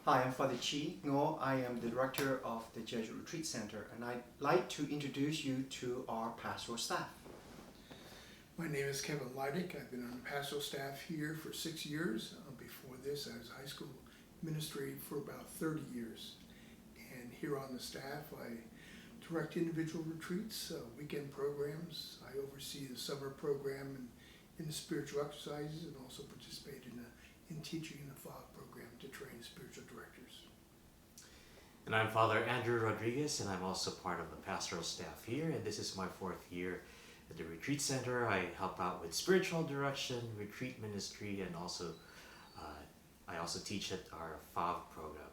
Hi, I'm Father Chi Ngo. I am the director of the Jesuit Retreat Center, and I'd like to introduce you to our pastoral staff. My name is Kevin Leidick. I've been on the pastoral staff here for 6 years. Before this, I was high school ministry for about 30 years. And here on the staff, I direct individual retreats, weekend programs. I oversee the summer program and in the spiritual exercises, and also participate in teaching in the fall program to train spiritual directors. And I'm Father Andrew Rodriguez, and I'm also part of the pastoral staff here, and this is my 4th year at the Retreat Center. I help out with spiritual direction, retreat ministry, and I also teach at our FAV program,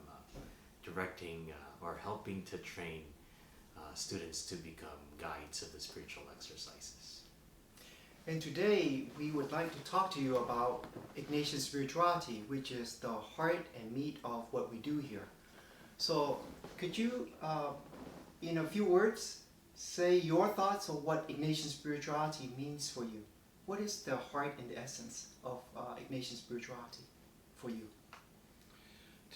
directing or helping to train students to become guides of the spiritual exercises. And today we would like to talk to you about Ignatian Spirituality, which is the heart and meat of what we do here. So could you, in a few words, say your thoughts on what Ignatian Spirituality means for you? What is the heart and the essence of Ignatian Spirituality for you?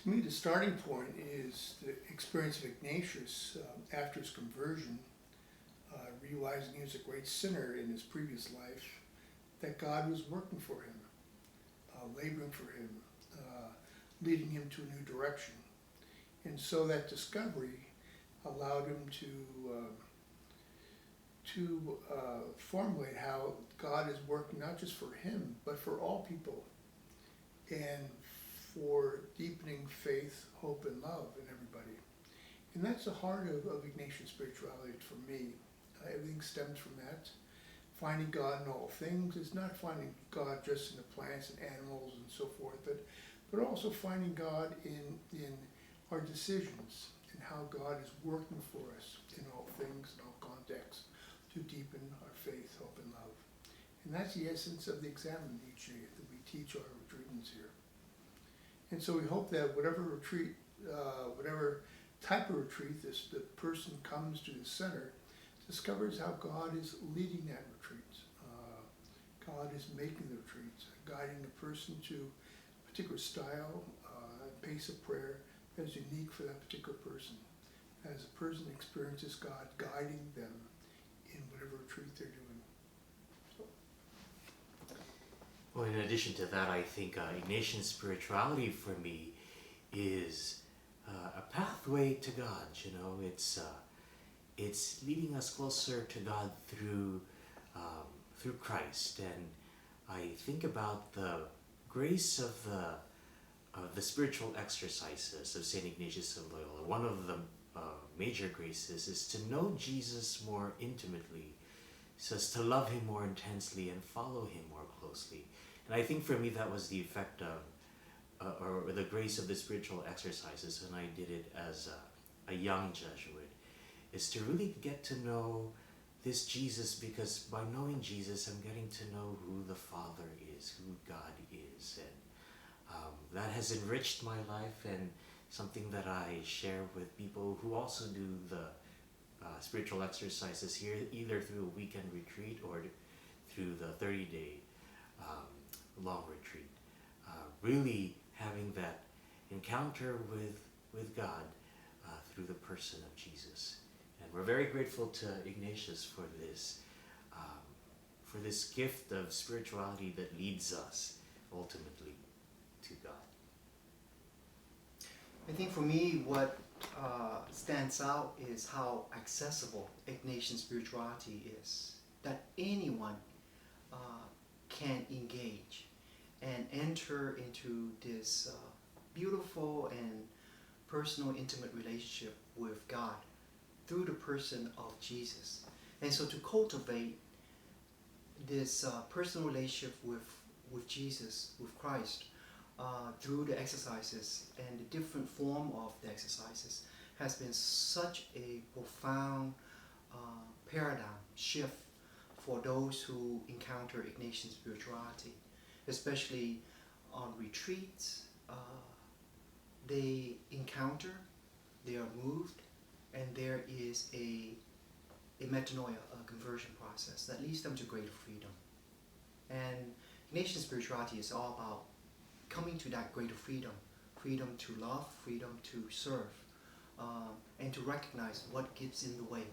To me, the starting point is the experience of Ignatius after his conversion, realizing he was a great sinner in his previous life, that God was working for him, laboring for him, leading him to a new direction. And so that discovery allowed him to formulate how God is working not just for him, but for all people, and for deepening faith, hope, and love in everybody. And that's the heart of Ignatian Spirituality for me. Everything stems from that. Finding God in all things is not finding God just in the plants and animals and so forth, but also finding God in our decisions and how God is working for us in all things, in all contexts, to deepen our faith, hope, and love. And that's the essence of the examen each day that we teach our retreatants here. And so we hope that whatever retreat, whatever type of retreat the person comes to the center, discovers how God is leading that retreat. God is making the retreat, guiding the person to a particular style, pace of prayer that is unique for that particular person. As a person experiences God guiding them in whatever retreat they're doing. Well, in addition to that, I think Ignatian Spirituality for me is a pathway to God. You know, it's leading us closer to God through Christ, and I think about the grace of the spiritual exercises of Saint Ignatius of Loyola. One of the major graces is to know Jesus more intimately, so as to love him more intensely and follow him more closely. And I think for me that was the effect of, or the grace of the spiritual exercises when I did it as a young Jesuit, is to really get to know this Jesus, because by knowing Jesus, I'm getting to know who the Father is, who God is. And that has enriched my life, and something that I share with people who also do the spiritual exercises here, either through a weekend retreat or through the 30-day long retreat. Really having that encounter with God through the person of Jesus. And we're very grateful to Ignatius for this gift of spirituality that leads us ultimately to God. I think for me what stands out is how accessible Ignatian Spirituality is. That anyone can engage and enter into this beautiful and personal, intimate relationship with God through the person of Jesus. And so to cultivate this personal relationship with Jesus, with Christ, through the exercises and the different form of the exercises has been such a profound paradigm shift for those who encounter Ignatian Spirituality, especially on retreats. They encounter, they are moved, and there is a metanoia, a conversion process that leads them to greater freedom. And Ignatian Spirituality is all about coming to that greater freedom freedom to love, freedom to serve, and to recognize what gets in the way,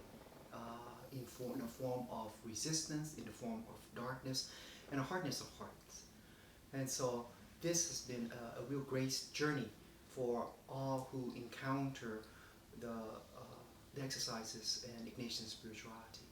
in the form of resistance, in the form of darkness, and a hardness of hearts. And so this has been a real grace journey for all who encounter the exercises and Ignatian spirituality.